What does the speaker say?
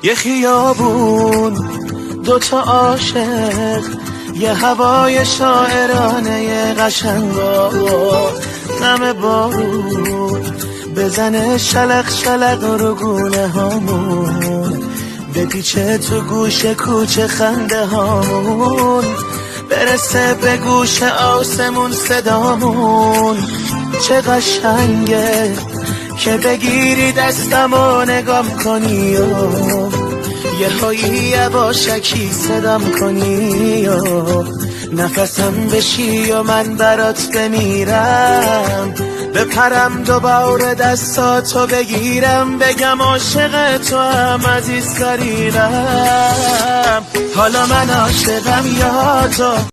یه خیابون، دوتا عاشق، یه هوای شاعرانه قشنگا، نم بارون بزنه شلق شلق رو گونه هامون، بپیچه تو گوش کوچه خنده هامون، برسه به گوش آسمون صدامون. چه قشنگه که بگیری دستم و نگام کنی و یه هایی یواشکی صدام کنی و نفسم بشی و من برات بمیرم، بپرم دوباره دستاتو بگیرم، بگم عاشق تو هم عزیز ترینم. حالا من عاشقم یا تو؟